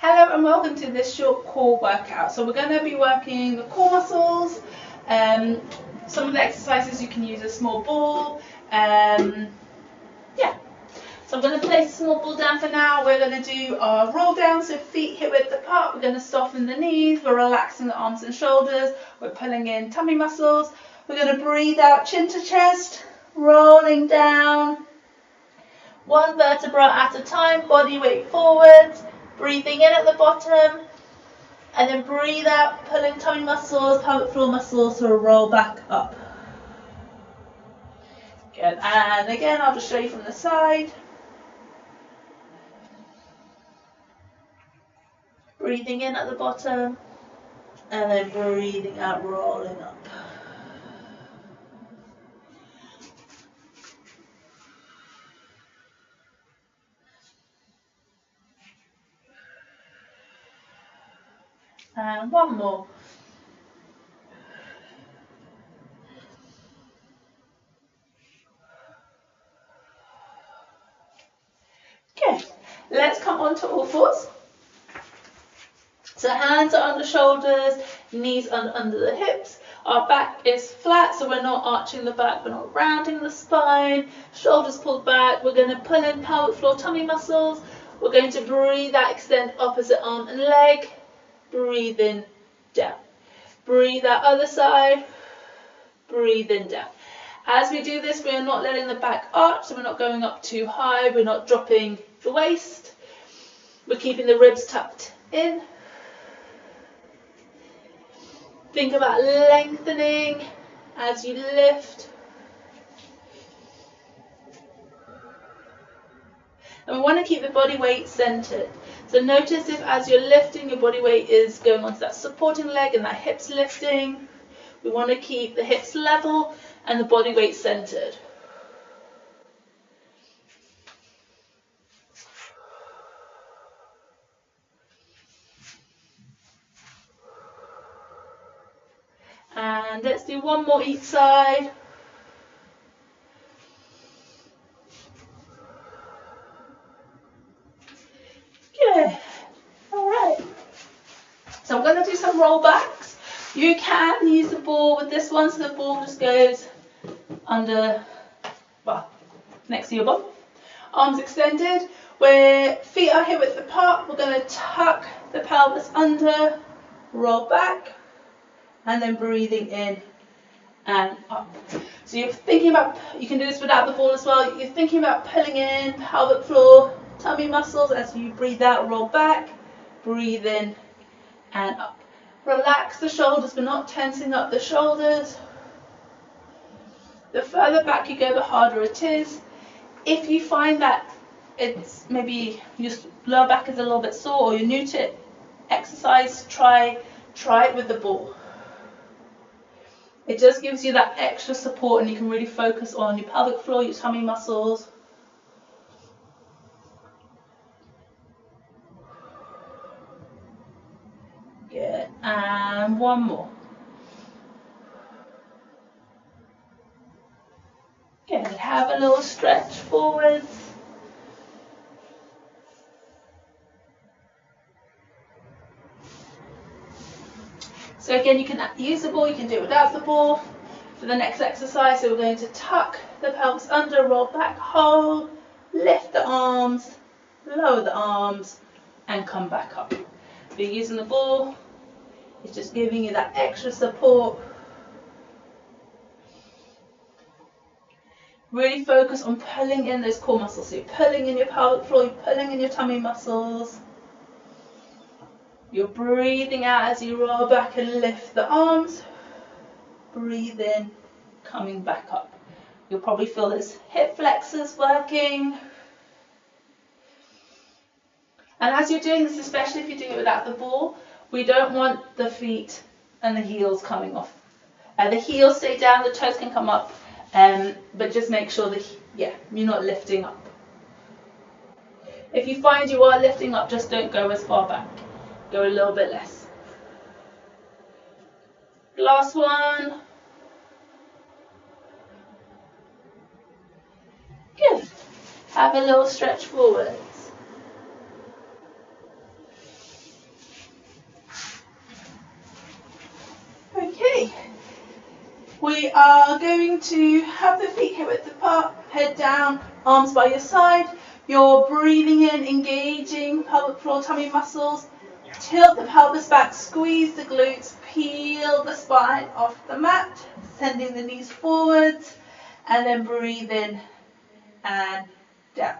Hello and welcome to this short core workout. So we're going to be working the core muscles. Some of the exercises you can use a small ball. So I'm going to place a small ball down for now. We're going to do our roll down, so feet hip width apart. We're going to soften the knees. We're relaxing the arms and shoulders. We're pulling in tummy muscles. We're going to breathe out chin to chest, rolling down. One vertebra at a time, body weight forwards. Breathing in at the bottom, and then breathe out, pulling tummy muscles, pelvic floor muscles to roll back up. Good, and again, I'll just show you from the side. Breathing in at the bottom, and then breathing out, rolling up. And one more. Okay, let's come on to all fours. So hands are under shoulders, knees under the hips. Our back is flat, so we're not arching the back, we're not rounding the spine. Shoulders pulled back. We're going to pull in pelvic floor tummy muscles. We're going to breathe out, extend opposite arm and leg. Breathe in, down. Breathe out other side. Breathe in, down. As we do this, we are not letting the back arch, so we're not going up too high. We're not dropping the waist. We're keeping the ribs tucked in. Think about lengthening as you lift. And we want to keep the body weight centered. So notice if as you're lifting, your body weight is going onto that supporting leg and that hips lifting. We want to keep the hips level and the body weight centered. And let's do one more each side. Good. All right. So I'm going to do some roll backs. You can use the ball with this one, so the ball just goes under, well, next to your bum. Arms extended. Where feet are hip width apart, we're going to tuck the pelvis under, roll back, and then breathing in and up. So you're thinking about, you can do this without the ball as well, you're thinking about pulling in pelvic floor, tummy muscles as you breathe out, roll back, breathe in and up. Relax the shoulders, but not tensing up the shoulders. The further back you go, the harder it is. If you find that it's maybe your lower back is a little bit sore or you're new to exercise, try it with the ball. It just gives you that extra support and you can really focus on your pelvic floor, your tummy muscles. Good, and one more. Good, have a little stretch forwards. So again, you can use the ball, you can do it without the ball. For the next exercise, so we're going to tuck the pelvis under, roll back, hold, lift the arms, lower the arms, and come back up. If you're using the ball, it's just giving you that extra support. Really focus on pulling in those core muscles. So you're pulling in your pelvic floor, you're pulling in your tummy muscles. You're breathing out as you roll back and lift the arms. Breathe in, coming back up. You'll probably feel those hip flexors working. And as you're doing this, especially if you're doing it without the ball, we don't want the feet and the heels coming off. The heels stay down, the toes can come up, but just make sure that, you're not lifting up. If you find you are lifting up, just don't go as far back. Go a little bit less. Last one. Good. Have a little stretch forwards. we are going to have the feet hip width apart, head down, arms by your side. You're breathing in, engaging pelvic floor, tummy muscles. Tilt the pelvis back, squeeze the glutes, peel the spine off the mat, sending the knees forwards, and then breathe in and down.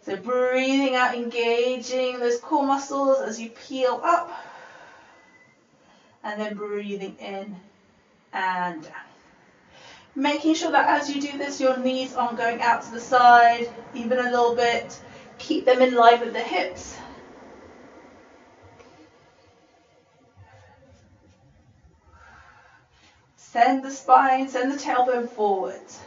So breathing out, engaging those core muscles as you peel up, and then breathing in and down. Making sure that as you do this, your knees aren't going out to the side, even a little bit. Keep them in line with the hips. Send the spine, send the tailbone forwards.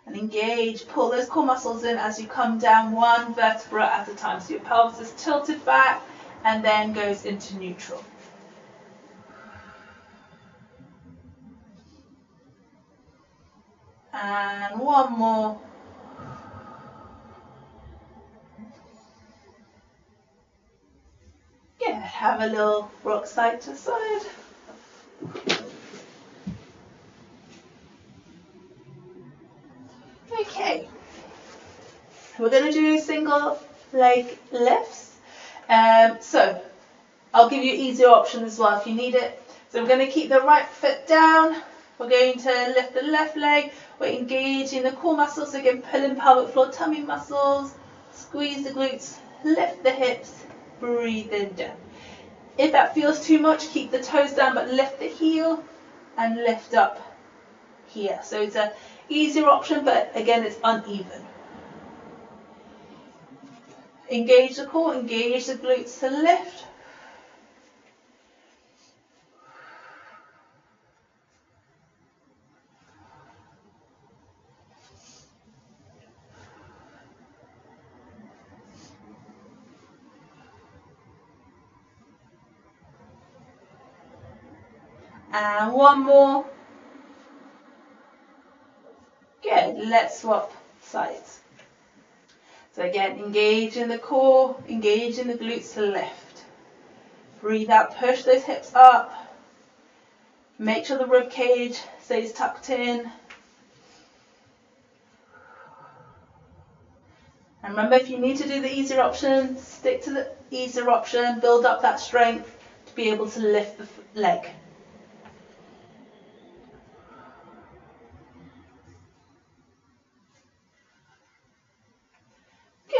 And engage, pull those core muscles in as you come down one vertebra at a time. So your pelvis is tilted back and then goes into neutral. And one more. Yeah, have a little rock side to side. Okay, we're going to do single leg lifts. So I'll give you easier options as well if you need it. So we're going to keep the right foot down. We're going to lift the left leg. We're engaging the core muscles. Again, pulling pelvic floor, tummy muscles. Squeeze the glutes, lift the hips, breathe in down. If that feels too much, keep the toes down, but lift the heel and lift up here. So it's an easier option, but again, it's uneven. Engage the core, engage the glutes to lift. And one more. Good, let's swap sides. So again, engage in the core, engage in the glutes to lift. Breathe out, push those hips up. Make sure the rib cage stays tucked in. And remember, if you need to do the easier option, stick to the easier option, build up that strength to be able to lift the leg.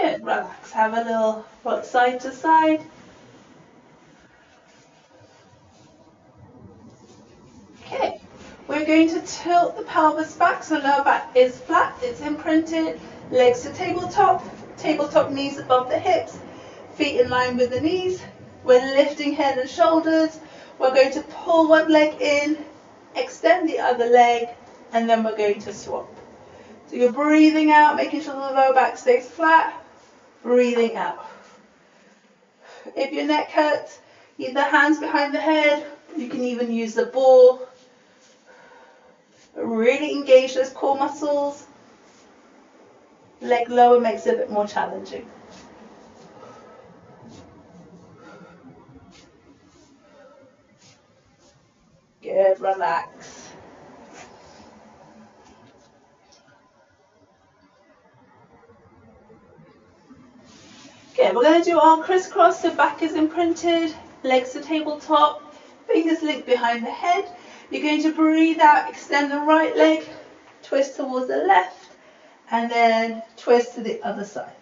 Good, relax, have a little rock side to side. Okay, we're going to tilt the pelvis back so lower back is flat, it's imprinted, legs to tabletop knees above the hips, feet in line with the knees. We're lifting head and shoulders. We're going to pull one leg in, extend the other leg, and then we're going to swap. So you're breathing out, making sure the lower back stays flat, breathing out. If your neck hurts, either hands behind the head, you can even use the ball. Really engage those core muscles. Leg lower makes it a bit more challenging. Good, relax. Okay, we're going to do our crisscross, so back is imprinted, legs to tabletop, fingers linked behind the head. You're going to breathe out, extend the right leg, twist towards the left, and then twist to the other side.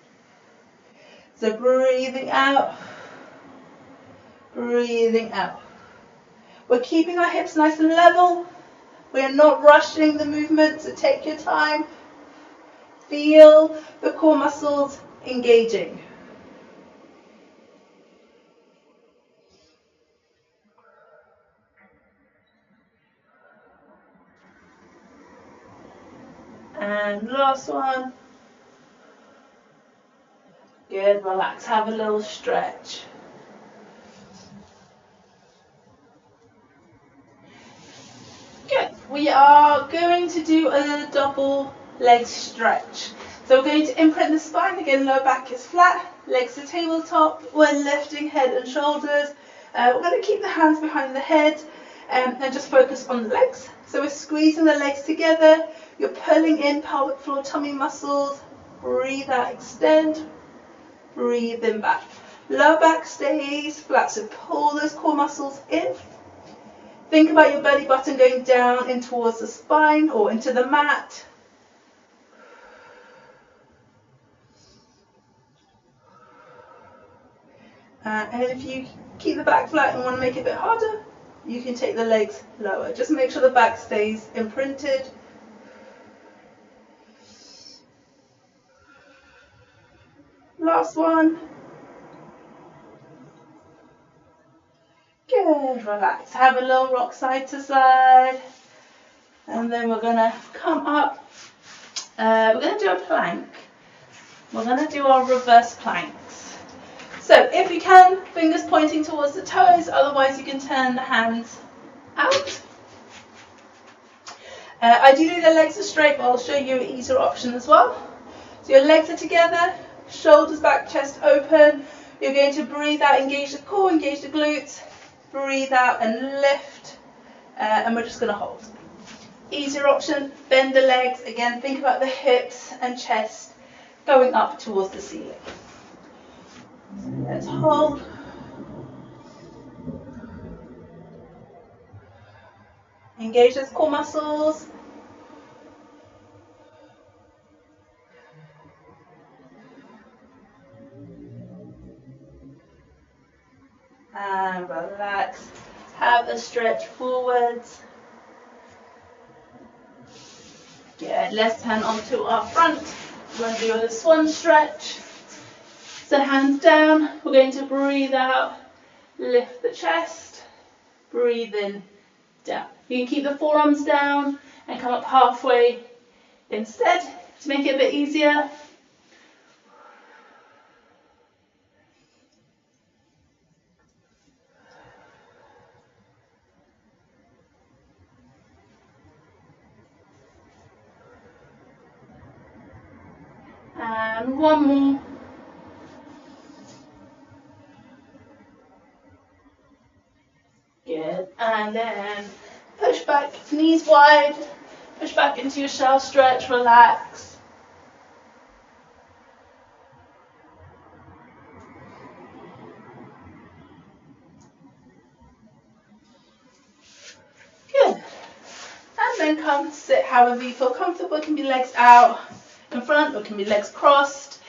So breathing out, breathing out. We're keeping our hips nice and level. We're not rushing the movement, so take your time. Feel the core muscles engaging. And last one. Good, relax, have a little stretch. Good, we are going to do a little double leg stretch. So we're going to imprint the spine, again lower back is flat, legs to tabletop. We're lifting head and shoulders. We're going to keep the hands behind the head and just focus on the legs. So we're squeezing the legs together. You're pulling in pelvic floor tummy muscles. Breathe out, extend. Breathe in back. Lower back stays flat, so pull those core muscles in. Think about your belly button going down in towards the spine or into the mat. And if you keep the back flat and want to make it a bit harder, you can take the legs lower. Just make sure the back stays imprinted. Last one. Good, relax. Have a little rock side to side. And then we're going to come up. We're going to do a plank. We're going to do our reverse planks. So if you can, fingers pointing towards the toes, otherwise you can turn the hands out. Ideally the legs are straight, but I'll show you an easier option as well. So your legs are together, shoulders back, chest open. You're going to breathe out, engage the core, engage the glutes. Breathe out and lift, and we're just going to hold. Easier option, bend the legs. Again, think about the hips and chest going up towards the ceiling. So let's hold. Engage those core muscles. And relax. Have a stretch forwards. Good. Let's turn onto our front. We're going to do a swan stretch. So hands down. We're going to breathe out. Lift the chest. Breathe in. Down. You can keep the forearms down and come up halfway instead to make it a bit easier. And one more. Good. And then push back, knees wide. Push back into your shell stretch, relax. Good. And then come sit however you feel comfortable. It can be legs out in front, or it can be legs crossed.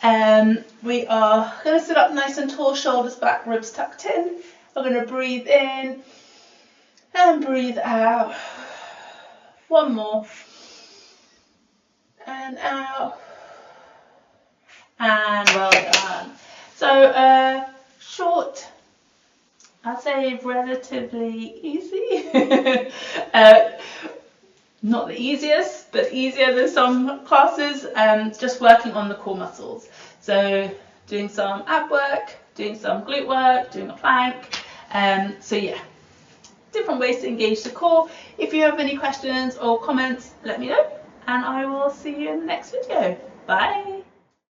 We are going to sit up nice and tall, shoulders back, ribs tucked in. We're going to breathe in and breathe out. One more. And out. And well done. So short, I'd say relatively easy. Not the easiest, but easier than some classes. Just working on the core muscles. So doing some ab work, doing some glute work, doing a plank. So yeah, different ways to engage the core. If you have any questions or comments, let me know, and I will see you in the next video. Bye.